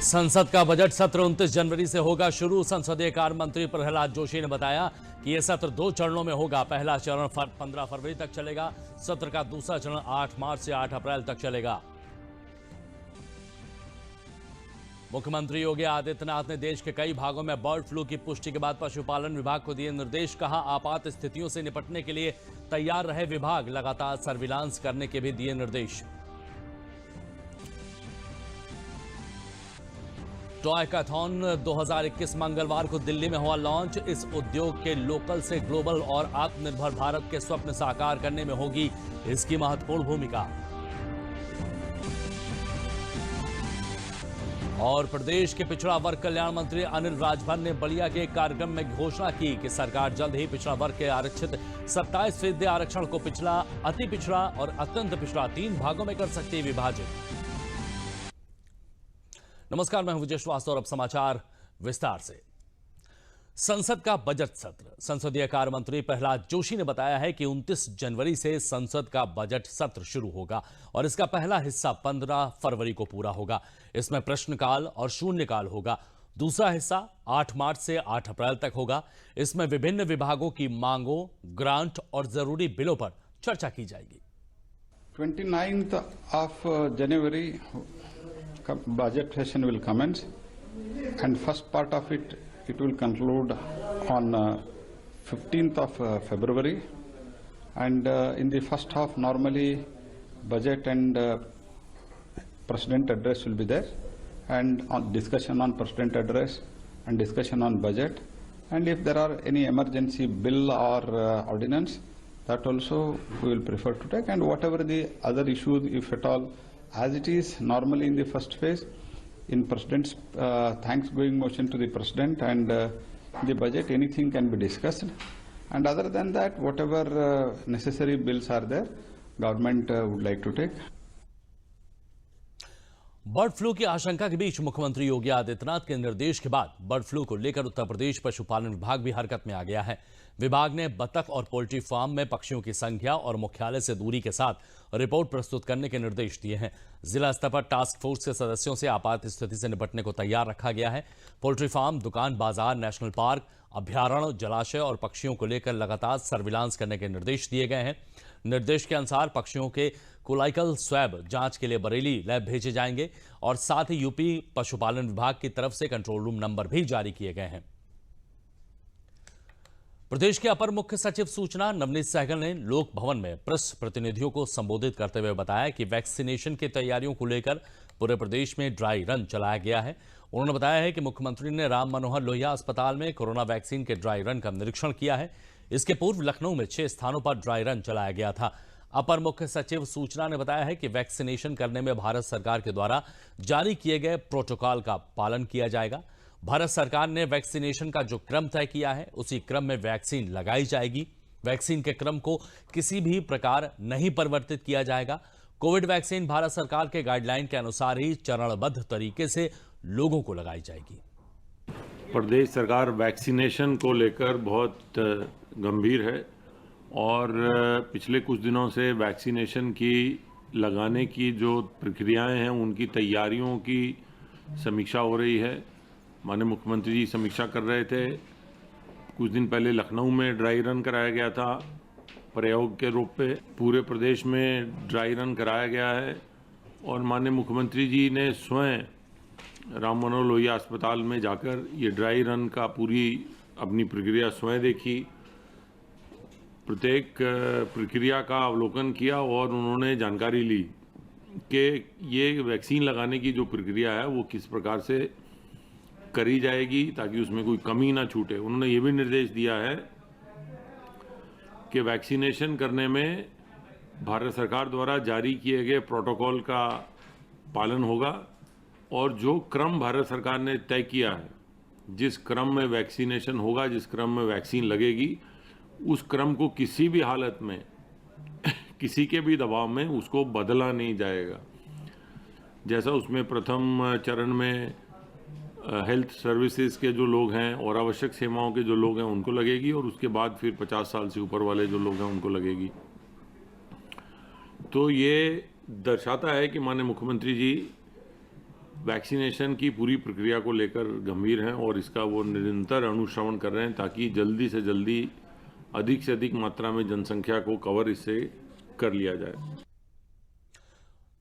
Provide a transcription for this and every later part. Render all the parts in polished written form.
संसद का बजट सत्र 29 जनवरी से होगा शुरू। संसदीय कार्य मंत्री प्रहलाद जोशी ने बताया कि यह सत्र 2 चरणों में होगा। पहला चरण 15 फरवरी तक चलेगा। सत्र का दूसरा चरण 8 मार्च से 8 अप्रैल तक चलेगा। मुख्यमंत्री योगी आदित्यनाथ ने देश के कई भागों में बर्ड फ्लू की पुष्टि के बाद पशुपालन विभाग को दिए निर्देश। कहा, आपात स्थितियों से निपटने के लिए तैयार रहे विभाग। लगातार सर्विलांस करने के भी दिए निर्देश। टॉयकाथॉन 2021 मंगलवार को दिल्ली में हुआ लॉन्च। इस उद्योग के लोकल से ग्लोबल और आत्मनिर्भर भारत के स्वप्न साकार करने में होगी इसकी महत्वपूर्ण भूमिका। और प्रदेश के पिछड़ा वर्ग कल्याण मंत्री अनिल राजभर ने बलिया के एक कार्यक्रम में घोषणा की कि सरकार जल्द ही पिछड़ा वर्ग के आरक्षित 27% आरक्षण को पिछड़ा, अति पिछड़ा और अत्यंत पिछड़ा 3 भागों में कर सकती है विभाजित। नमस्कार, मैं हूं विजय श्रीवास्तव और अब समाचार विस्तार से। संसद का बजट सत्र। संसदीय कार्य मंत्री प्रहलाद जोशी ने बताया है कि 29 जनवरी से संसद का बजट सत्र शुरू होगा और इसका पहला हिस्सा 15 फरवरी को पूरा होगा। इसमें प्रश्नकाल और शून्यकाल होगा। दूसरा हिस्सा 8 मार्च से 8 अप्रैल तक होगा। इसमें विभिन्न विभागों की मांगों, ग्रांट और जरूरी बिलों पर चर्चा की जाएगी। 29th of January budget session will commence, and first part of it will conclude on 15th of February, and in the first half normally budget and president address will be there, and on discussion on president address and discussion on budget, and if there are any emergency bill or ordinance, that also we will prefer to take, and whatever the other issues, if at all, as it is normally in the first phase, in President's thanks-giving motion to the President and the budget, anything can be discussed. And other than that, whatever necessary bills are there, government would like to take. Bird flu की आशंका के बीच मुख्यमंत्री योगी आदित्यनाथ के निर्देश के बाद bird flu को लेकर उत्तर प्रदेश पशुपालन विभाग भी हरकत में आ गया है। विभाग ने बतख और पोल्ट्री फार्म में पक्षियों की संख्या और मुख्यालय से दूरी के साथ रिपोर्ट प्रस्तुत करने के निर्देश दिए हैं। जिला स्तर पर टास्क फोर्स के सदस्यों से आपात स्थिति से निपटने को तैयार रखा गया है। पोल्ट्री फार्म, दुकान, बाजार, नेशनल पार्क, अभ्यारण्य, जलाशय और पक्षियों को लेकर लगातार सर्विलांस करने के निर्देश दिए गए हैं। निर्देश के अनुसार पक्षियों के कोलाइकल स्वैब जांच के लिए बरेली लैब भेजे जाएंगे और साथ ही यूपी पशुपालन विभाग की तरफ से कंट्रोल रूम नंबर भी जारी किए गए हैं। प्रदेश के अपर मुख्य सचिव सूचना नवनीत सहगल ने लोक भवन में प्रेस प्रतिनिधियों को संबोधित करते हुए बताया कि वैक्सीनेशन की तैयारियों को लेकर पूरे प्रदेश में ड्राई रन चलाया गया है। उन्होंने बताया है कि मुख्यमंत्री ने राम मनोहर लोहिया अस्पताल में कोरोना वैक्सीन के ड्राई रन का निरीक्षण किया है। इसके पूर्व लखनऊ में 6 स्थानों पर ड्राई रन चलाया गया था। अपर मुख्य सचिव सूचना ने बताया है कि वैक्सीनेशन करने में भारत सरकार के द्वारा जारी किए गए प्रोटोकॉल का पालन किया जाएगा। भारत सरकार ने वैक्सीनेशन का जो क्रम तय किया है उसी क्रम में वैक्सीन लगाई जाएगी। वैक्सीन के क्रम को किसी भी प्रकार नहीं परिवर्तित किया जाएगा। कोविड वैक्सीन भारत सरकार के गाइडलाइन के अनुसार ही चरणबद्ध तरीके से लोगों को लगाई जाएगी। प्रदेश सरकार वैक्सीनेशन को लेकर बहुत गंभीर है और पिछले कुछ दिनों से वैक्सीनेशन की लगाने की जो प्रक्रियाएं हैं उनकी तैयारियों की समीक्षा हो रही है। माननीय मुख्यमंत्री जी समीक्षा कर रहे थे। कुछ दिन पहले लखनऊ में ड्राई रन कराया गया था प्रयोग के रूप पे। पूरे प्रदेश में ड्राई रन कराया गया है और माननीय मुख्यमंत्री जी ने स्वयं राम मनोहर लोहिया अस्पताल में जाकर ये ड्राई रन का पूरी अपनी प्रक्रिया स्वयं देखी, प्रत्येक प्रक्रिया का अवलोकन किया और उन्होंने जानकारी ली कि ये वैक्सीन लगाने की जो प्रक्रिया है वो किस प्रकार से करी जाएगी ताकि उसमें कोई कमी ना छूटे। उन्होंने ये भी निर्देश दिया है कि वैक्सीनेशन करने में भारत सरकार द्वारा जारी किए गए प्रोटोकॉल का पालन होगा और जो क्रम भारत सरकार ने तय किया है, जिस क्रम में वैक्सीनेशन होगा, जिस क्रम में वैक्सीन लगेगी, उस क्रम को किसी भी हालत में किसी के भी दबाव में उसको बदला नहीं जाएगा। जैसा उसमें प्रथम चरण में हेल्थ सर्विसेज के जो लोग हैं और आवश्यक सेवाओं के जो लोग हैं उनको लगेगी और उसके बाद फिर 50 साल से ऊपर वाले जो लोग हैं उनको लगेगी। तो ये दर्शाता है कि माननीय मुख्यमंत्री जी वैक्सीनेशन की पूरी प्रक्रिया को लेकर गंभीर हैं और इसका वो निरंतर अनुश्रवण कर रहे हैं ताकि जल्दी से जल्दी अधिक से अधिक मात्रा में जनसंख्या को कवर इससे कर लिया जाए।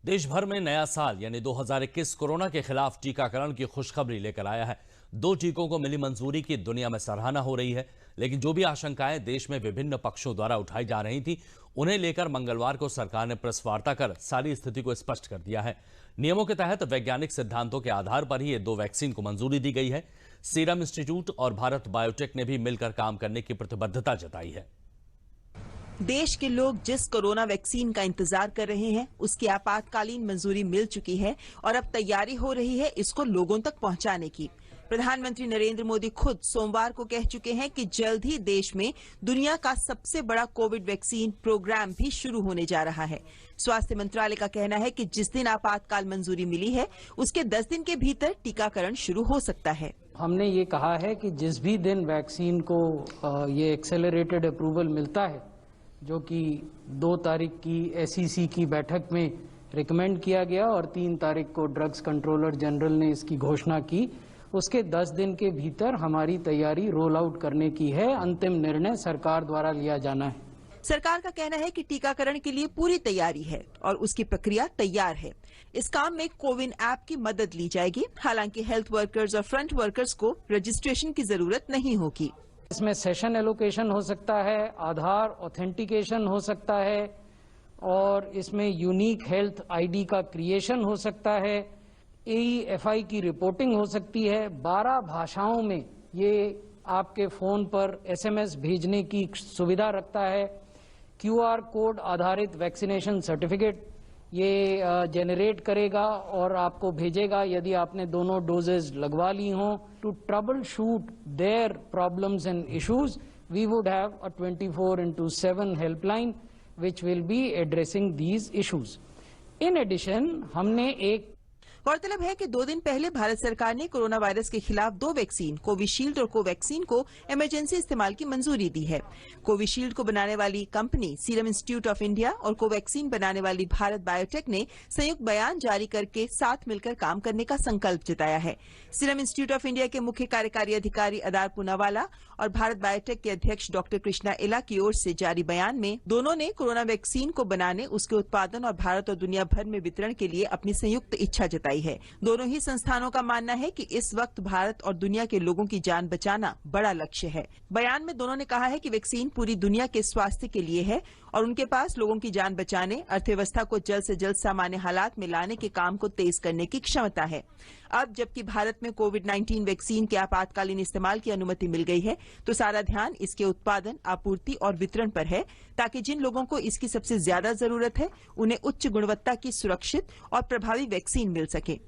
देश भर में नया साल यानी 2021 कोरोना के खिलाफ टीकाकरण की खुशखबरी लेकर आया है। 2 टीकों को मिली मंजूरी की दुनिया में सराहना हो रही है, लेकिन जो भी आशंकाएं देश में विभिन्न पक्षों द्वारा उठाई जा रही थी, उन्हें लेकर मंगलवार को सरकार ने प्रेस वार्ता कर सारी स्थिति को स्पष्ट कर दिया है। नियमों के तहत वैज्ञानिक सिद्धांतों के आधार पर ही ये 2 वैक्सीन को मंजूरी दी गई है। सीरम इंस्टीट्यूट और भारत बायोटेक ने भी मिलकर काम करने की प्रतिबद्धता जताई है। देश के लोग जिस कोरोना वैक्सीन का इंतजार कर रहे हैं, उसकी आपातकालीन मंजूरी मिल चुकी है और अब तैयारी हो रही है इसको लोगों तक पहुंचाने की। प्रधानमंत्री नरेंद्र मोदी खुद सोमवार को कह चुके हैं कि जल्द ही देश में दुनिया का सबसे बड़ा कोविड वैक्सीन प्रोग्राम भी शुरू होने जा रहा है। स्वास्थ्य मंत्रालय का कहना है कि जिस दिन आपातकाल मंजूरी मिली है, उसके 10 दिन के भीतर टीकाकरण शुरू हो सकता है। हमने ये कहा है कि जिस भी दिन वैक्सीन को ये एक्सेलरेटेड अप्रूवल मिलता है, जो कि 2 तारीख की SEC की बैठक में रिकमेंड किया गया और 3 तारीख को ड्रग्स कंट्रोलर जनरल ने इसकी घोषणा की, उसके 10 दिन के भीतर हमारी तैयारी रोल आउट करने की है। अंतिम निर्णय सरकार द्वारा लिया जाना है। सरकार का कहना है कि टीकाकरण के लिए पूरी तैयारी है और उसकी प्रक्रिया तैयार है। इस काम में कोविन ऐप की मदद ली जाएगी। हालांकि हेल्थ वर्कर्स और फ्रंट वर्कर्स को रजिस्ट्रेशन की जरूरत नहीं होगी। इसमें सेशन एलोकेशन हो सकता है, आधार ऑथेंटिकेशन हो सकता है और इसमें यूनिक हेल्थ ID का क्रिएशन हो सकता है। AEFI की रिपोर्टिंग हो सकती है। 12 भाषाओं में ये आपके फोन पर SMS भेजने की सुविधा रखता है। QR कोड आधारित वैक्सीनेशन सर्टिफिकेट ये जनरेट करेगा और आपको भेजेगा यदि आपने दोनों डोजेज लगवा ली हों। To troubleshoot their problems and issues, we would have a 24/7 helpline which will be addressing these issues. In addition हमने एक गौरतलब है कि 2 दिन पहले भारत सरकार ने कोरोना वायरस के खिलाफ 2 वैक्सीन कोविशील्ड और कोवैक्सीन को इमरजेंसी इस्तेमाल की मंजूरी दी है। कोविशील्ड को बनाने वाली company serum institute of India और कोवैक्सीन बनाने वाली भारत बायोटेक ने संयुक्त बयान जारी करके साथ मिलकर काम करने का संकल्प जताया है। सीरम इंस्टीट्यूट ऑफ इंडिया के मुख्य कार्यकारी अधिकारी अदार पूनावाला और भारत बायोटेक के अध्यक्ष डॉक्टर कृष्णा इला की ओर से जारी बयान में दोनों ने कोरोना वैक्सीन को बनाने, उसके उत्पादन और भारत और दुनिया भर में वितरण के लिए अपनी संयुक्त इच्छा जताई है। दोनों ही संस्थानों का मानना है कि इस वक्त भारत और दुनिया के लोगों की जान बचाना बड़ा लक्ष्य है। बयान में दोनों ने कहा है कि वैक्सीन पूरी दुनिया के स्वास्थ्य के लिए है और उनके पास लोगों की जान बचाने, अर्थव्यवस्था को जल्द से जल्द सामान्य हालात में लाने के काम को तेज करने की क्षमता है। अब जबकि भारत में कोविड-19 वैक्सीन के आपातकालीन इस्तेमाल की अनुमति मिल गई है, तो सारा ध्यान इसके उत्पादन, आपूर्ति और वितरण पर है, ताकि जिन लोगों को इसकी सबसे ज्यादा जरूरत है, उन्हें उच्च गुणवत्ता की सुरक्षित और प्रभावी वैक्सीन मिल सके।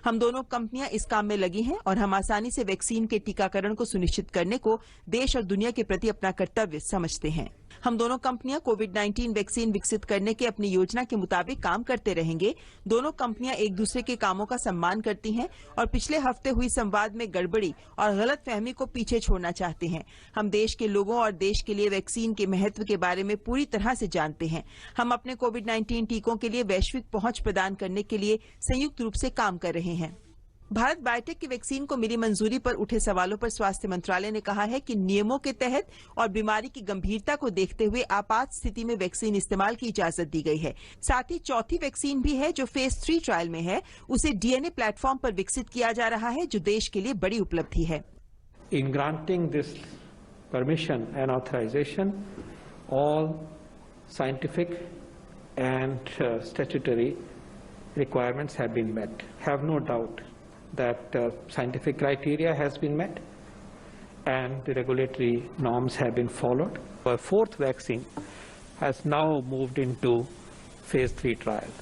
हम दोनों कंपनियां इस काम में लगी हैं और हम आसानी से वैक्सीन के टीकाकरण को सुनिश्चित करने को देश और दुनिया के प्रति अपना कर्तव्य समझते हैं। हम दोनों कंपनियां कोविड-19 वैक्सीन विकसित करने के अपनी योजना के मुताबिक काम करते रहेंगे। दोनों कंपनियां एक दूसरे के कामों का सम्मान करती हैं और पिछले हफ्ते हुई संवाद में गड़बड़ी और गलतफहमी को पीछे छोड़ना चाहते हैं। हम देश के लोगों और देश के लिए वैक्सीन के महत्व के बारे में पूरी तरह से जानते हैं। हम अपने कोविड-19 टीकों के लिए वैश्विक पहुंच प्रदान करने के लिए संयुक्त रूप से काम कर रहे हैं। भारत बायोटेक की वैक्सीन को मिली मंजूरी पर उठे सवालों पर स्वास्थ्य मंत्रालय ने कहा है कि नियमों के तहत और बीमारी की गंभीरता को देखते हुए आपात स्थिति में वैक्सीन इस्तेमाल की इजाजत दी गई है। साथ ही चौथी वैक्सीन भी है जो फेज 3 ट्रायल में है, उसे DNA प्लेटफॉर्म पर विकसित किया जा रहा है, जो देश के लिए बड़ी उपलब्धि है। In granting this permission and authorization, all scientific and statutory requirements have been met. Have no doubt that scientific criteria has been met and the regulatory norms have been followed. A 4th vaccine has now moved into phase 3 trial,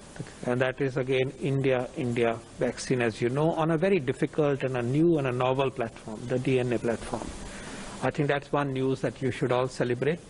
and that is again India vaccine, as you know, on a very difficult and a new and a novel platform, the DNA platform. I think that's one news that you should all celebrate.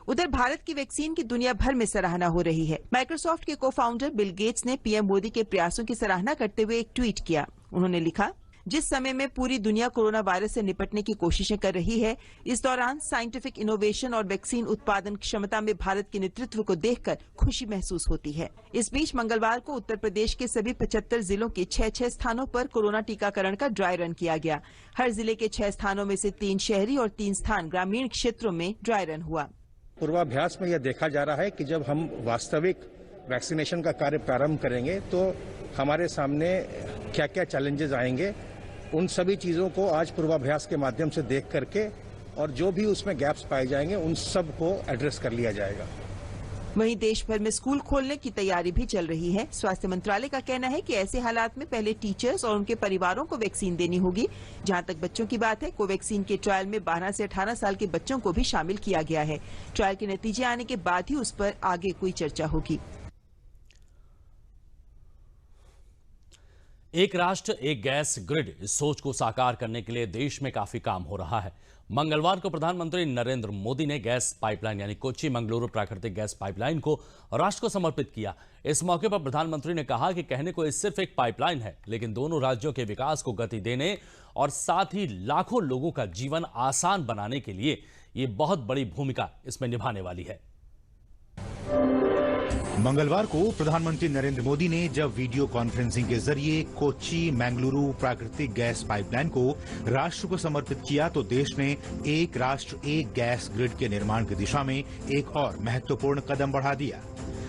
उधर भारत की vaccine की दुनिया भर में सराहना हो रही है। माइक्रोसॉफ्ट के को फाउंडर बिल गेट्स ने पीएम मोदी के प्रयासों की सराहना करते हुए एक ट्वीट किया। उन्होंने लिखा, जिस समय में पूरी दुनिया कोरोना वायरस से निपटने की कोशिशें कर रही है, इस दौरान साइंटिफिक इनोवेशन और वैक्सीन उत्पादन क्षमता में भारत के नेतृत्व को देखकर खुशी महसूस होती है। इस बीच मंगलवार को उत्तर प्रदेश के सभी 75 जिलों के 6 स्थानों पर कोरोना टीकाकरण का ड्राई रन किया गया। हर जिले के 6 स्थानों में से 3 शहरी और 3 स्थान ग्रामीण क्षेत्रों में ड्राई रन हुआ। पूर्वाभ्यास में यह देखा जा रहा है कि जब हम वास्तविक वैक्सीनेशन का कार्य प्रारंभ करेंगे तो हमारे सामने क्या क्या चैलेंजेस आएंगे, उन सभी चीज़ों को आज पूर्वाभ्यास के माध्यम से देख करके और जो भी उसमें गैप्स पाए जाएंगे उन सब को एड्रेस कर लिया जाएगा। वहीं देश भर में स्कूल खोलने की तैयारी भी चल रही है। स्वास्थ्य मंत्रालय का कहना है कि ऐसे हालात में पहले टीचर्स और उनके परिवारों को वैक्सीन देनी होगी। जहां तक बच्चों की बात है, कोवैक्सीन के ट्रायल में 12 से 18 साल के बच्चों को भी शामिल किया गया है। ट्रायल के नतीजे आने के बाद ही उस पर आगे कोई चर्चा होगी। एक राष्ट्र एक गैस ग्रिड इस सोच को साकार करने के लिए देश में काफी काम हो रहा है। मंगलवार को प्रधानमंत्री नरेंद्र मोदी ने गैस पाइपलाइन यानी कोच्चि मंगलुरु प्राकृतिक गैस पाइपलाइन को राष्ट्र को समर्पित किया। इस मौके पर प्रधानमंत्री ने कहा कि कहने को ये सिर्फ एक पाइपलाइन है, लेकिन दोनों राज्यों के विकास को गति देने और साथ ही लाखों लोगों का जीवन आसान बनाने के लिए ये बहुत बड़ी भूमिका इसमें निभाने वाली है। मंगलवार को प्रधानमंत्री नरेंद्र मोदी ने जब वीडियो कॉन्फ्रेंसिंग के जरिए कोच्चि मंगलुरु प्राकृतिक गैस पाइपलाइन को राष्ट्र को समर्पित किया तो देश ने एक राष्ट्र एक गैस ग्रिड के निर्माण की दिशा में एक और महत्वपूर्ण कदम बढ़ा दिया।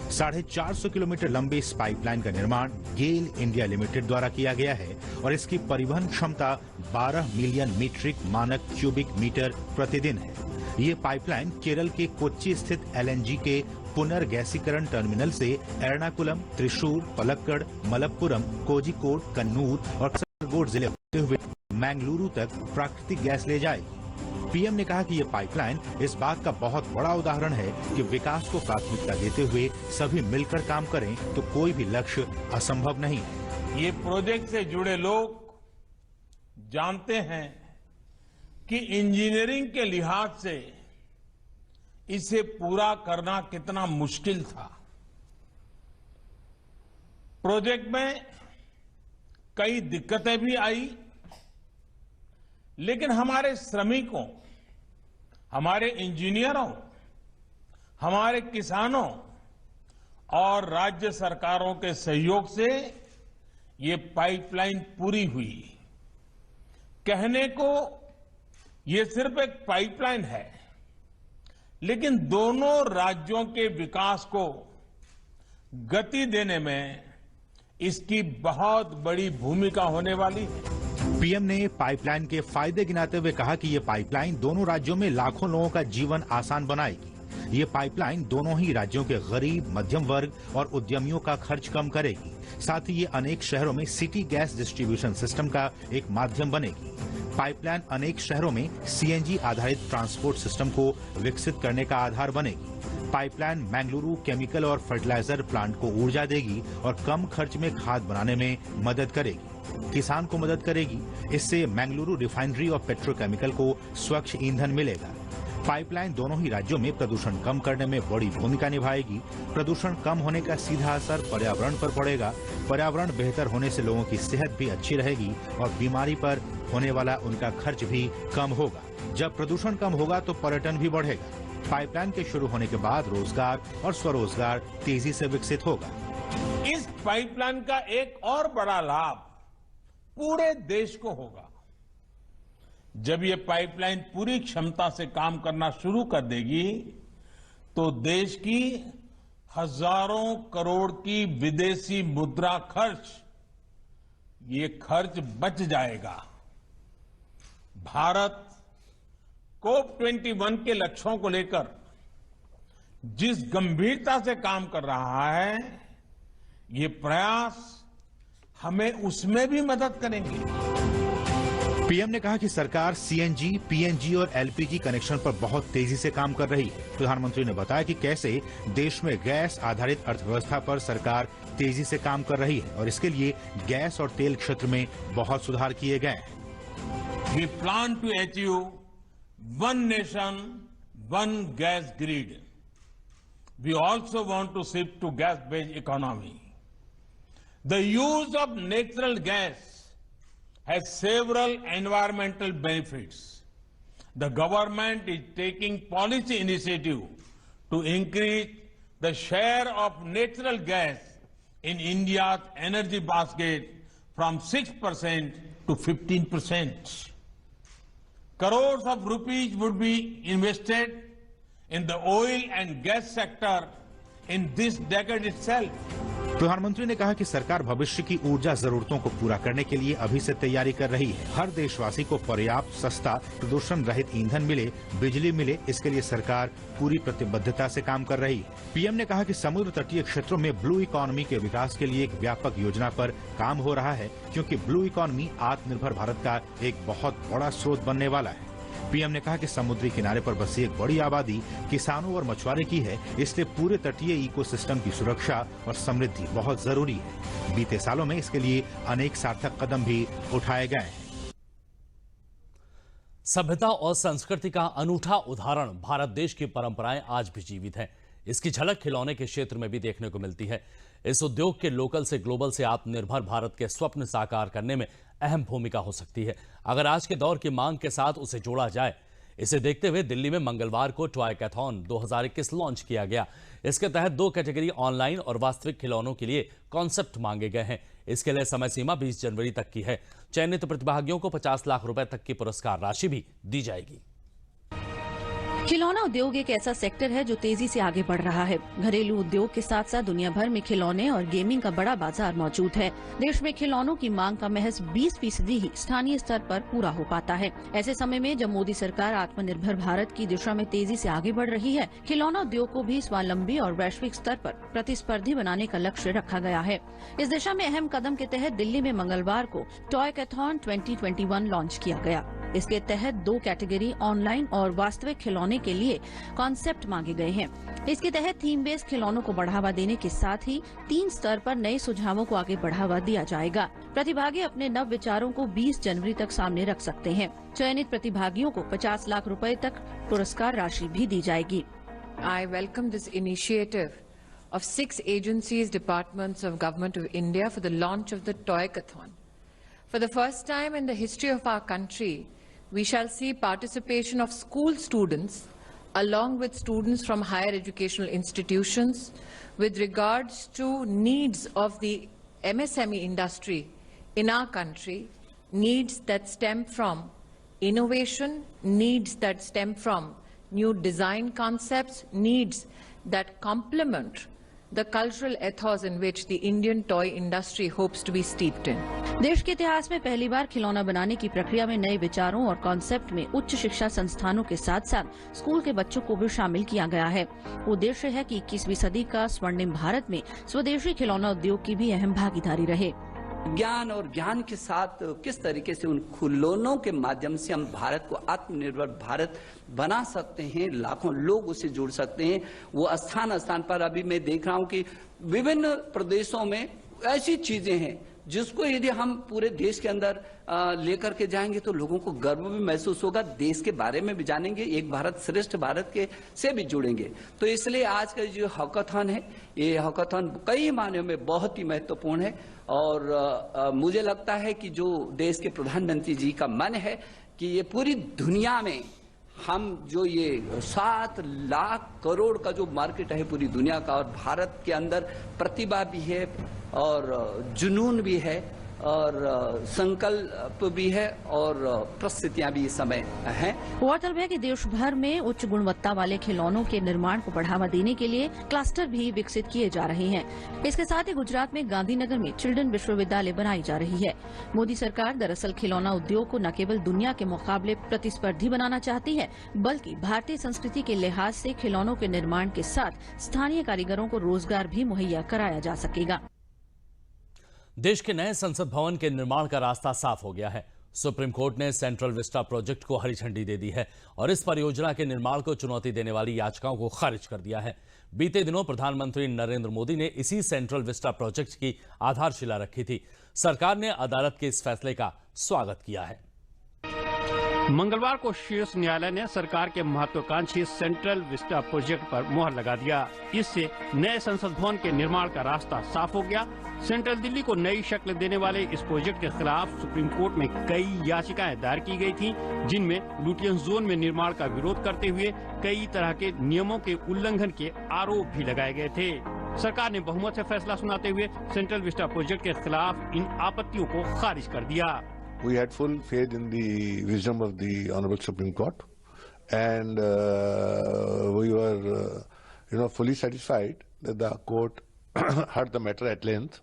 450 किलोमीटर लंबे इस पाइपलाइन का निर्माण गेल इंडिया लिमिटेड द्वारा किया गया है और इसकी परिवहन क्षमता 12 मिलियन मीट्रिक मानक क्यूबिक मीटर प्रतिदिन है। ये पाइपलाइन केरल के कोच्चि स्थित एलएनजी के पुनर्गैसीकरण टर्मिनल से एर्नाकुलम, त्रिशूर, पलक्कड़, मलप्पुरम, कोझिकोड, कन्नूर और कासरगोड जिले होते हुए मंगलुरु तक प्राकृतिक गैस ले जाएगी। पीएम ने कहा कि ये पाइपलाइन इस बात का बहुत बड़ा उदाहरण है कि विकास को प्राथमिकता देते हुए सभी मिलकर काम करें तो कोई भी लक्ष्य असंभव नहीं है। ये प्रोजेक्ट से जुड़े लोग जानते हैं कि इंजीनियरिंग के लिहाज से इसे पूरा करना कितना मुश्किल था। प्रोजेक्ट में कई दिक्कतें भी आई, लेकिन हमारे श्रमिकों, हमारे इंजीनियरों, हमारे किसानों और राज्य सरकारों के सहयोग से ये पाइपलाइन पूरी हुई। कहने को ये सिर्फ एक पाइपलाइन है, लेकिन दोनों राज्यों के विकास को गति देने में इसकी बहुत बड़ी भूमिका होने वाली है। पीएम ने पाइपलाइन के फायदे गिनाते हुए कहा कि ये पाइपलाइन दोनों राज्यों में लाखों लोगों का जीवन आसान बनाएगी। ये पाइपलाइन दोनों ही राज्यों के गरीब, मध्यम वर्ग और उद्यमियों का खर्च कम करेगी। साथ ही ये अनेक शहरों में सिटी गैस डिस्ट्रीब्यूशन सिस्टम का एक माध्यम बनेगी। पाइपलाइन अनेक शहरों में सीएनजी आधारित ट्रांसपोर्ट सिस्टम को विकसित करने का आधार बनेगी। पाइपलाइन मंगलुरु केमिकल और फर्टिलाइजर प्लांट को ऊर्जा देगी और कम खर्च में खाद बनाने में मदद करेगी। किसान को मदद करेगी। इससे मंगलुरु रिफाइनरी और पेट्रोकेमिकल को स्वच्छ ईंधन मिलेगा। पाइपलाइन दोनों ही राज्यों में प्रदूषण कम करने में बड़ी भूमिका निभाएगी। प्रदूषण कम होने का सीधा असर पर्यावरण पर पड़ेगा। पर्यावरण बेहतर होने से लोगों की सेहत भी अच्छी रहेगी और बीमारी पर होने वाला उनका खर्च भी कम होगा। जब प्रदूषण कम होगा तो पर्यटन भी बढ़ेगा। पाइपलाइन के शुरू होने के बाद रोजगार और स्वरोजगार तेजी से विकसित होगा। इस पाइपलाइन का एक और बड़ा लाभ पूरे देश को होगा। जब ये पाइपलाइन पूरी क्षमता से काम करना शुरू कर देगी तो देश की हजारों करोड़ की विदेशी मुद्रा खर्च, ये खर्च बच जाएगा। भारत COP21 के लक्ष्यों को लेकर जिस गंभीरता से काम कर रहा है, ये प्रयास हमें उसमें भी मदद करेंगे। पीएम ने कहा कि सरकार सीएनजी, पीएनजी और एलपीजी कनेक्शन पर बहुत तेजी से काम कर रही है। प्रधानमंत्री ने बताया कि कैसे देश में गैस आधारित अर्थव्यवस्था पर सरकार तेजी से काम कर रही है और इसके लिए गैस और तेल क्षेत्र में बहुत सुधार किए गए हैं। We plan to achieve one nation, one gas grid. We also want to shift to gas-based economy. The use of natural gas has several environmental benefits. The government is taking policy initiative to increase the share of natural gas in India's energy basket from 6% to 15%. Crores of rupees would be invested in the oil and gas sector in this decade itself. प्रधानमंत्री ने कहा कि सरकार भविष्य की ऊर्जा जरूरतों को पूरा करने के लिए अभी से तैयारी कर रही है। हर देशवासी को पर्याप्त, सस्ता, प्रदूषण रहित ईंधन मिले, बिजली मिले, इसके लिए सरकार पूरी प्रतिबद्धता से काम कर रही है। पीएम ने कहा कि समुद्र तटीय क्षेत्रों में ब्लू इकोनॉमी के विकास के लिए एक व्यापक योजना पर काम हो रहा है, क्योंकि ब्लू इकोनॉमी आत्मनिर्भर भारत का एक बहुत बड़ा स्रोत बनने वाला है। पीएम ने कहा कि समुद्री किनारे पर बसी एक बड़ी आबादी किसानों और मछुआरे की है, इसलिए पूरे तटीय इकोसिस्टम की सुरक्षा और समृद्धि बहुत जरूरी है। बीते सालों में इसके लिए अनेक सार्थक कदम भी उठाए गए हैं। सभ्यता और संस्कृति का अनूठा उदाहरण भारत देश की परंपराएं आज भी जीवित हैं। इसकी झलक खिलौने के क्षेत्र में भी देखने को मिलती है। इस उद्योग के लोकल से ग्लोबल से आत्मनिर्भर भारत के स्वप्न साकार करने में अहम भूमिका हो सकती है, अगर आज के दौर की मांग के साथ उसे जोड़ा जाए। इसे देखते हुए दिल्ली में मंगलवार को टॉयकैथॉन 2021 लॉन्च किया गया। इसके तहत 2 कैटेगरी ऑनलाइन और वास्तविक खिलौनों के लिए कॉन्सेप्ट मांगे गए हैं। इसके लिए समय सीमा 20 जनवरी तक की है। चयनित प्रतिभागियों को 50 लाख रुपए तक की पुरस्कार राशि भी दी जाएगी। खिलौना उद्योग एक ऐसा सेक्टर है जो तेजी से आगे बढ़ रहा है। घरेलू उद्योग के साथ साथ दुनिया भर में खिलौने और गेमिंग का बड़ा बाजार मौजूद है। देश में खिलौनों की मांग का महज 20% ही स्थानीय स्तर पर पूरा हो पाता है। ऐसे समय में जब मोदी सरकार आत्मनिर्भर भारत की दिशा में तेजी से आगे बढ़ रही है, खिलौना उद्योग को भी स्वावलंबी और वैश्विक स्तर पर प्रतिस्पर्धी बनाने का लक्ष्य रखा गया है। इस दिशा में अहम कदम के तहत दिल्ली में मंगलवार को टॉयकैथॉन 2021 लॉन्च किया गया। इसके तहत 2 कैटेगरी ऑनलाइन और वास्तविक खिलौने के लिए कॉन्सेप्ट मांगे गए हैं। इसके तहत थीम बेस्ड खिलौनों को बढ़ावा देने के साथ ही 3 स्तर पर नए सुझावों को आगे बढ़ावा दिया जाएगा। प्रतिभागी अपने नव विचारों को 20 जनवरी तक सामने रख सकते हैं। चयनित प्रतिभागियों को 50 लाख रुपए तक पुरस्कार राशि भी दी जाएगी। I welcome this initiative of 6 agencies, departments of Government of India for the launch of the Toykathon. For the first time in the history of our country, we shall see participation of school students along with students from higher educational institutions with regards to needs of the MSME industry in our country, needs that stem from innovation, needs that stem from new design concepts, needs that complement the cultural ethos in which the Indian toy industry hopes to be steeped in. देश के इतिहास में पहली बार खिलौना बनाने की प्रक्रिया में नए विचारों और कॉन्सेप्ट में उच्च शिक्षा संस्थानों के साथ साथ स्कूल के बच्चों को भी शामिल किया गया है। उद्देश्य है कि 21वीं सदी का स्वर्णिम भारत में स्वदेशी खिलौना उद्योग की भी अहम भागीदारी रहे। ज्ञान और ज्ञान के साथ किस तरीके से उन खिलौनों के माध्यम से हम भारत को आत्मनिर्भर भारत बना सकते हैं, लाखों लोग उससे जुड़ सकते हैं। वो स्थान स्थान पर अभी मैं देख रहा हूं कि विभिन्न प्रदेशों में ऐसी चीजें हैं जिसको यदि हम पूरे देश के अंदर लेकर के जाएंगे तो लोगों को गर्व भी महसूस होगा, देश के बारे में भी जानेंगे, एक भारत श्रेष्ठ भारत के से भी जुड़ेंगे। तो इसलिए आज का जो हैकाथॉन है, ये हैकाथॉन कई मायनों में बहुत ही महत्वपूर्ण है और मुझे लगता है कि जो देश के प्रधानमंत्री जी का मन है कि ये पूरी दुनिया में हम जो ये 7 लाख करोड़ का जो मार्केट है पूरी दुनिया का, और भारत के अंदर प्रतिभा भी है और जुनून भी है और संकल्प भी है और परिस्थितियां भी इस समय हैं। गौरतलब है कि देश भर में उच्च गुणवत्ता वाले खिलौनों के निर्माण को बढ़ावा देने के लिए क्लस्टर भी विकसित किए जा रहे हैं। इसके साथ ही गुजरात में गांधीनगर में चिल्ड्रन विश्वविद्यालय बनाई जा रही है। मोदी सरकार दरअसल खिलौना उद्योग को न केवल दुनिया के मुकाबले प्रतिस्पर्धी बनाना चाहती है, बल्कि भारतीय संस्कृति के लिहाज से खिलौनों के निर्माण के साथ स्थानीय कारीगरों को रोजगार भी मुहैया कराया जा सकेगा। देश के नए संसद भवन के निर्माण का रास्ता साफ हो गया है। सुप्रीम कोर्ट ने सेंट्रल विस्टा प्रोजेक्ट को हरी झंडी दे दी है और इस परियोजना के निर्माण को चुनौती देने वाली याचिकाओं को खारिज कर दिया है। बीते दिनों प्रधानमंत्री नरेंद्र मोदी ने इसी सेंट्रल विस्टा प्रोजेक्ट की आधारशिला रखी थी। सरकार ने अदालत के इस फैसले का स्वागत किया है। मंगलवार को शीर्ष न्यायालय ने सरकार के महत्वाकांक्षी सेंट्रल विस्टा प्रोजेक्ट पर मुहर लगा दिया। इससे नए संसद भवन के निर्माण का रास्ता साफ हो गया। सेंट्रल दिल्ली को नई शक्ल देने वाले इस प्रोजेक्ट के खिलाफ सुप्रीम कोर्ट में कई याचिकाएं दायर की गई थीं, जिनमें लुटियंस जोन में निर्माण का विरोध करते हुए कई तरह के नियमों के उल्लंघन के आरोप भी लगाए गए थे। सरकार ने बहुमत से फैसला सुनाते हुए सेंट्रल विस्टा प्रोजेक्ट के खिलाफ इन आपत्तियों को खारिज कर दिया। We had full faith in the wisdom of the Honorable Supreme Court, and we were, fully satisfied that the court heard the matter at length.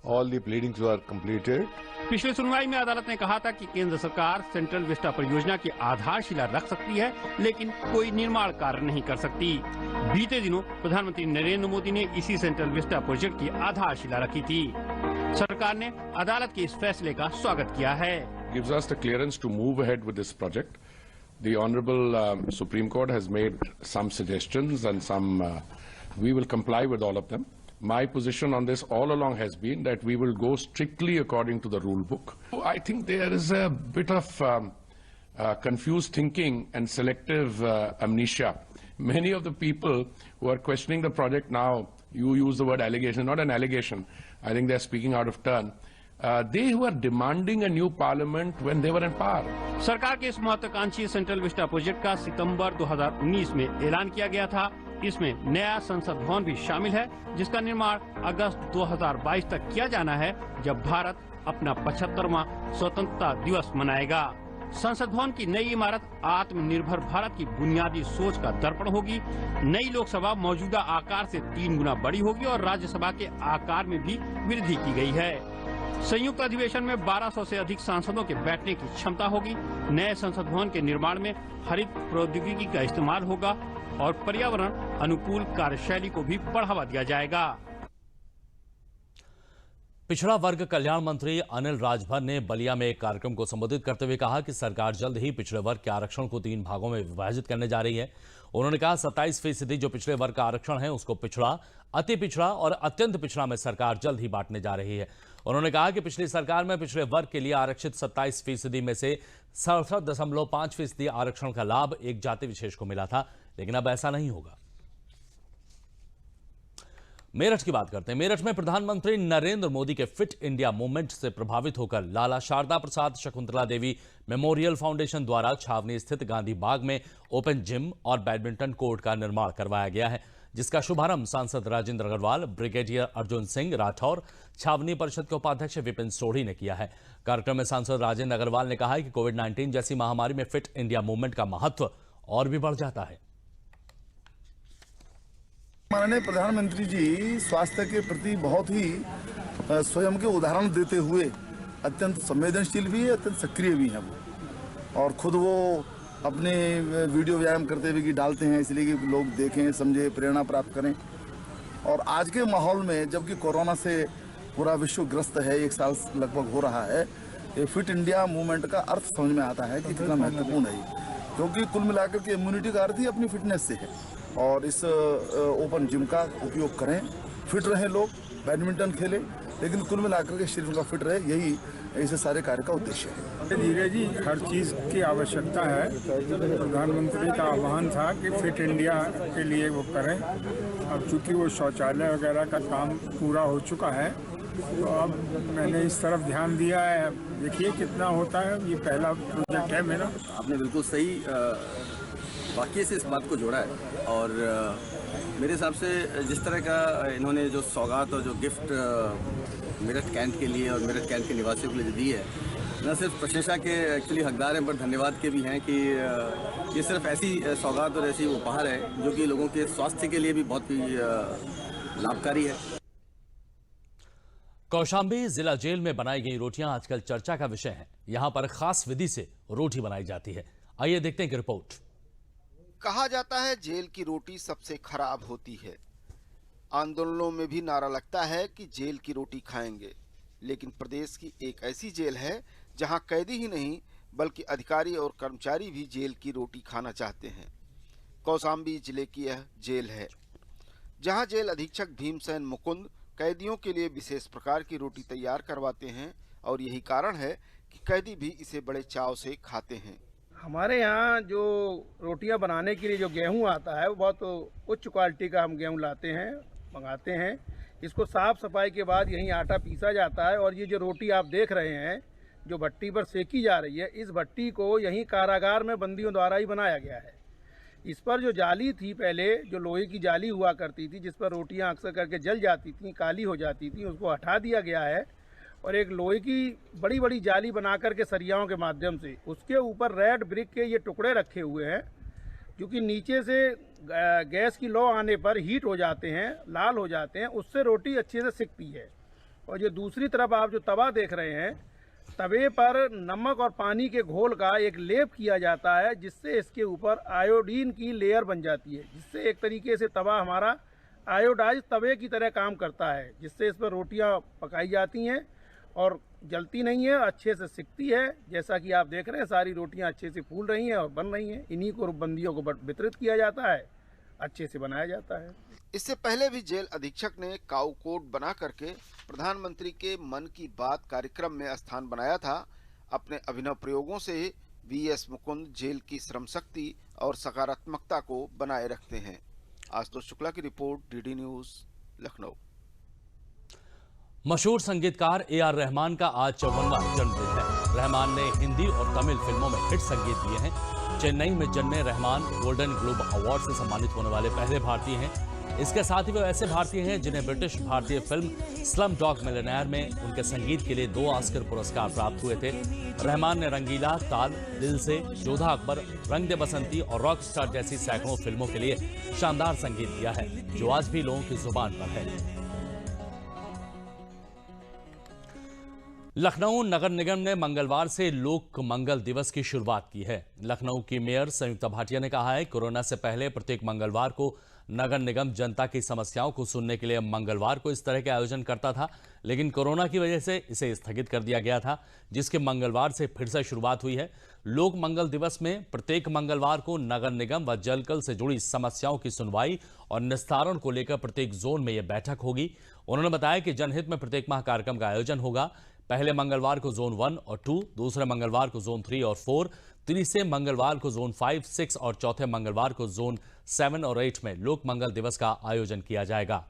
All the pleadings were completed. पिछली सुनवाई में अदालत ने कहा था कि केंद्र सरकार सेंट्रल विस्टा परियोजना की आधारशिला रख सकती है, लेकिन कोई निर्माण कार्य नहीं कर सकती। बीते दिनों प्रधानमंत्री नरेंद्र मोदी ने इसी सेंट्रल विस्टा प्रोजेक्ट की आधारशिला रखी थी। सरकार ने अदालत के इस फैसले का स्वागत किया है। Gives us the clearance to move ahead with this project. The Honorable Supreme Court has made some suggestions and we will comply with all of them. My position on this all along has been that we will go strictly according to the rule book. I think there is a bit of confused thinking and selective amnesia. Many of the people who are questioning the project now, you use the word allegation, not an allegation. I think they're speaking out of turn. They were demanding a new parliament when they were in power. सरकार के इस महत्वाकांक्षी central Vista project का सितंबर 2019 में ऐलान किया गया था। इसमें नया संसद भवन भी शामिल है, जिसका निर्माण अगस्त 2022 तक किया जाना है, जब भारत अपना 75वां स्वतंत्रता दिवस मनाएगा। संसद भवन की नई इमारत आत्मनिर्भर भारत की बुनियादी सोच का दर्पण होगी। नई लोकसभा मौजूदा आकार से 3 गुना बड़ी होगी और राज्यसभा के आकार में भी वृद्धि की गई है। संयुक्त अधिवेशन में 1200 से अधिक सांसदों के बैठने की क्षमता होगी। नए संसद भवन के निर्माण में हरित प्रौद्योगिकी का इस्तेमाल होगा और पर्यावरण अनुकूल कार्यशैली को भी बढ़ावा दिया जाएगा। पिछड़ा वर्ग कल्याण मंत्री अनिल राजभर ने बलिया में एक कार्यक्रम को संबोधित करते हुए कहा कि सरकार जल्द ही पिछड़े वर्ग के आरक्षण को 3 भागों में विभाजित करने जा रही है। उन्होंने कहा 27% जो पिछड़े वर्ग का आरक्षण है उसको पिछड़ा, अति पिछड़ा और अत्यंत पिछड़ा में सरकार जल्द ही बांटने जा रही है। उन्होंने कहा कि पिछली सरकार में पिछड़े वर्ग के लिए आरक्षित 27% में से 67.5% आरक्षण का लाभ एक जाति विशेष को मिला था, लेकिन अब ऐसा नहीं होगा। मेरठ की बात करते हैं। मेरठ में प्रधानमंत्री नरेंद्र मोदी के फिट इंडिया मूवमेंट से प्रभावित होकर लाला शारदा प्रसाद शकुंतला देवी मेमोरियल फाउंडेशन द्वारा छावनी स्थित गांधी बाग में ओपन जिम और बैडमिंटन कोर्ट का निर्माण करवाया गया है, जिसका शुभारंभ सांसद राजेंद्र अग्रवाल, ब्रिगेडियर अर्जुन सिंह राठौर, छावनी परिषद के उपाध्यक्ष विपिन सोढ़ी ने किया है। कार्यक्रम में सांसद राजेंद्र अग्रवाल ने कहा है कि कोविड-19 जैसी महामारी में फिट इंडिया मूवमेंट का महत्व और भी बढ़ जाता है। माननीय प्रधानमंत्री जी स्वास्थ्य के प्रति बहुत ही स्वयं के उदाहरण देते हुए अत्यंत संवेदनशील भी है, अत्यंत सक्रिय भी हैं वो, और खुद वो अपने वीडियो व्यायाम करते हुए कि डालते हैं, इसलिए कि लोग देखें, समझे, प्रेरणा प्राप्त करें। और आज के माहौल में जबकि कोरोना से पूरा विश्व ग्रस्त है, 1 साल लगभग हो रहा है, ये फिट इंडिया मूवमेंट का अर्थ समझ में आता है कि कितना महत्वपूर्ण है, क्योंकि कुल मिलाकर के इम्यूनिटी का अर्थ ही अपनी फिटनेस से है। और इस ओपन जिम का उपयोग करें, फिट रहें लोग, बैडमिंटन खेलें, लेकिन कुल मिलाकर के शरीर का फिट रहे, यही ऐसे सारे कार्य का उद्देश्य है। धीरे जी हर चीज़ की आवश्यकता है। प्रधानमंत्री का आह्वान था कि फिट इंडिया के लिए वो करें। अब चूंकि वो शौचालय वगैरह का काम पूरा हो चुका है, तो अब मैंने इस तरफ ध्यान दिया है। देखिए कितना होता है, ये पहला प्रोजेक्ट है मेरा। आपने बिल्कुल सही वाकई से इस बात को जोड़ा है, और मेरे हिसाब से जिस तरह का इन्होंने जो सौगात और जो गिफ्ट मेरठ कैंट के लिए और मेरठ कैंट के निवासियों के लिए दी है, न सिर्फ प्रशंसा के एक्चुअली हकदार हैं, पर धन्यवाद के भी हैं कि ये सिर्फ ऐसी सौगात और ऐसी उपहार है जो कि लोगों के स्वास्थ्य के लिए भी बहुत ही लाभकारी है। कौशाम्बी जिला जेल में बनाई गई रोटियां आजकल चर्चा का विषय है। यहां पर खास विधि से रोटी बनाई जाती है। आइए देखते हैं कि रिपोर्ट। कहा जाता है जेल की रोटी सबसे खराब होती है। आंदोलनों में भी नारा लगता है कि जेल की रोटी खाएंगे, लेकिन प्रदेश की एक ऐसी जेल है जहां कैदी ही नहीं बल्कि अधिकारी और कर्मचारी भी जेल की रोटी खाना चाहते हैं। कौशाम्बी जिले की यह जेल है, जहां जेल अधीक्षक भीमसेन मुकुंद कैदियों के लिए विशेष प्रकार की रोटी तैयार करवाते हैं, और यही कारण है कि कैदी भी इसे बड़े चाव से खाते हैं। हमारे यहाँ जो रोटियां बनाने के लिए जो गेहूं आता है वो बहुत उच्च क्वालिटी का हम गेहूं लाते हैं, मंगाते हैं। इसको साफ सफाई के बाद यहीं आटा पीसा जाता है और ये जो रोटी आप देख रहे हैं जो भट्टी पर सेकी जा रही है, इस भट्टी को यहीं कारागार में बंदियों द्वारा ही बनाया गया है। इस पर जो जाली थी, पहले जो लोहे की जाली हुआ करती थी जिस पर रोटियां अक्सर करके जल जाती थी, काली हो जाती थी, उसको हटा दिया गया है और एक लोहे की बड़ी बड़ी जाली बना करके सरियाओं के माध्यम से उसके ऊपर रेड ब्रिक के ये टुकड़े रखे हुए हैं, क्योंकि नीचे से गैस की लौ आने पर हीट हो जाते हैं, लाल हो जाते हैं, उससे रोटी अच्छे से सिकती है। और जो दूसरी तरफ आप जो तवा देख रहे हैं, तवे पर नमक और पानी के घोल का एक लेप किया जाता है जिससे इसके ऊपर आयोडीन की लेयर बन जाती है, जिससे एक तरीके से तवा हमारा आयोडाइज तवे की तरह काम करता है, जिससे इस पर रोटियां पकाई जाती हैं और जलती नहीं है, अच्छे से सिकती है। जैसा कि आप देख रहे हैं सारी रोटियां अच्छे से फूल रही हैं और बन रही हैं। इन्हीं को बंदियों को वितरित किया जाता है, अच्छे से बनाया जाता है। इससे पहले भी जेल अधीक्षक ने काऊ कोट बना करके प्रधानमंत्री के मन की बात कार्यक्रम में स्थान बनाया था। अपने अभिनव प्रयोगों से वीएस मुकुंद जेल की श्रम शक्ति और सकारात्मकता को बनाए रखते हैं। आशुतोष शुक्ला की रिपोर्ट, डीडी न्यूज, लखनऊ। मशहूर संगीतकार ए.आर. रहमान का आज 54वां जन्मदिन है। रहमान ने हिंदी और तमिल फिल्मों में हिट संगीत दिए हैं। चेन्नई में जन्मे रहमान गोल्डन ग्लोब अवार्ड से सम्मानित होने वाले पहले भारतीय हैं। इसके साथ ही वे ऐसे भारतीय हैं जिन्हें ब्रिटिश भारतीय फिल्म स्लम डॉग मिलियनेयर में उनके संगीत के लिए 2 ऑस्कर पुरस्कार प्राप्त हुए थे। रहमान ने रंगीला, ताल, दिल से, जोधा अकबर, रंग दे बसंती और रॉक स्टार जैसी सैकड़ों फिल्मों के लिए शानदार संगीत दिया है, जो आज भी लोगों की जुबान पर है। लखनऊ नगर निगम ने मंगलवार से लोक मंगल दिवस की शुरुआत की है। लखनऊ की मेयर संयुक्ता भाटिया ने कहा है, कोरोना से पहले प्रत्येक मंगलवार को नगर निगम जनता की समस्याओं को सुनने के लिए मंगलवार को इस तरह के आयोजन करता था, लेकिन कोरोना की वजह से इसे स्थगित कर दिया गया था, जिसके मंगलवार से फिर से शुरुआत हुई है। लोक मंगल दिवस में प्रत्येक मंगलवार को नगर निगम व जलकल से जुड़ी समस्याओं की सुनवाई और निस्तारण को लेकर प्रत्येक जोन में यह बैठक होगी। उन्होंने बताया कि जनहित में प्रत्येक माह कार्यक्रम का आयोजन होगा। पहले मंगलवार को जोन 1 और 2, दूसरे मंगलवार को जोन 3 और 4, तीसरे मंगलवार को जोन 5, 6 और चौथे मंगलवार को जोन 7 और 8 में लोक मंगल दिवस का आयोजन किया जाएगा।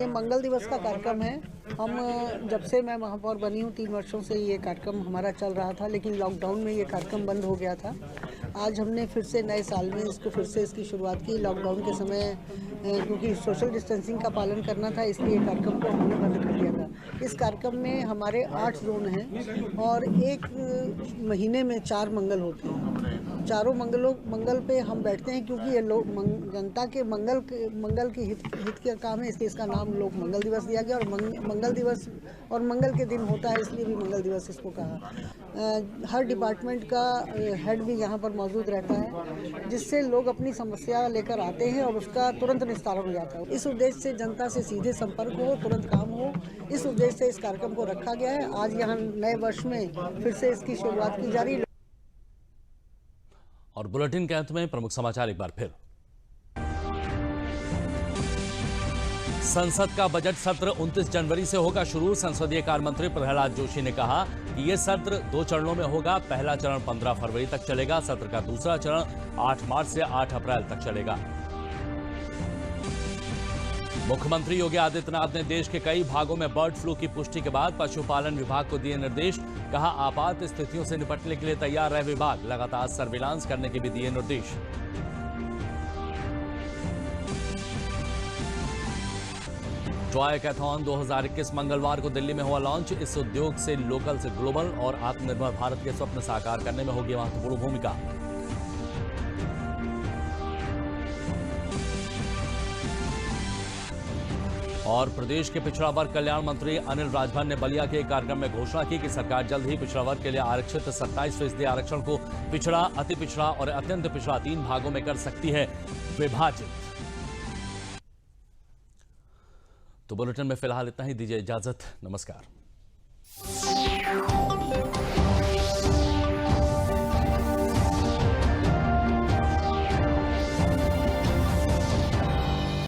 ये मंगल दिवस का कार्यक्रम है। हम जब से मैं महापौर बनी हूँ 3 वर्षों से ये कार्यक्रम हमारा चल रहा था, लेकिन लॉकडाउन में ये कार्यक्रम बंद हो गया था। आज हमने फिर से नए साल में इसको फिर से इसकी शुरुआत की। लॉकडाउन के समय क्योंकि सोशल डिस्टेंसिंग का पालन करना था, इसलिए कार्यक्रम को हमने बंद कर दिया था। इस कार्यक्रम में हमारे 8 जोन हैं और एक महीने में 4 मंगल होते हैं। चारों मंगल पे हम बैठते हैं, क्योंकि ये लोग जनता के मंगल के हित का काम है, इसलिए इसका नाम लोक मंगल दिवस दिया गया। और मंगल दिवस और मंगल के दिन होता है, इसलिए भी मंगल दिवस इसको कहा। हर डिपार्टमेंट का हेड भी यहाँ पर मौजूद रहता है, जिससे लोग अपनी समस्या लेकर आते हैं और उसका तुरंत निस्तारण हो जाता है। इस उद्देश्य से जनता से सीधे संपर्क हो, तुरंत काम हो, इस उद्देश्य से इस कार्यक्रम को रखा गया है। आज यहाँ नए वर्ष में फिर से इसकी शुरुआत की जा रही है। और बुलेटिन के अंत में प्रमुख समाचार एक बार फिर। संसद का बजट सत्र 29 जनवरी से होगा शुरू। संसदीय कार्य मंत्री प्रहलाद जोशी ने कहा कि यह सत्र 2 चरणों में होगा। पहला चरण 15 फरवरी तक चलेगा। सत्र का दूसरा चरण 8 मार्च से 8 अप्रैल तक चलेगा। मुख्यमंत्री योगी आदित्यनाथ ने देश के कई भागों में बर्ड फ्लू की पुष्टि के बाद पशुपालन विभाग को दिए निर्देश। कहा, आपात स्थितियों से निपटने के लिए तैयार है विभाग। लगातार सर्विलांस करने के भी दिए निर्देश। टॉयकथॉन 2021 मंगलवार को दिल्ली में हुआ लॉन्च। इस उद्योग से लोकल से ग्लोबल और आत्मनिर्भर भारत के स्वप्न साकार करने में होगी महत्वपूर्ण भूमिका। और प्रदेश के पिछड़ा वर्ग कल्याण मंत्री अनिल राजभर ने बलिया के एक कार्यक्रम में घोषणा की कि सरकार जल्द ही पिछड़ा वर्ग के लिए आरक्षित 27% आरक्षण को पिछड़ा, अति पिछड़ा और अत्यंत पिछड़ा 3 भागों में कर सकती है विभाजित। तो बुलेटिन में फिलहाल इतना ही। दीजिए इजाजत। नमस्कार।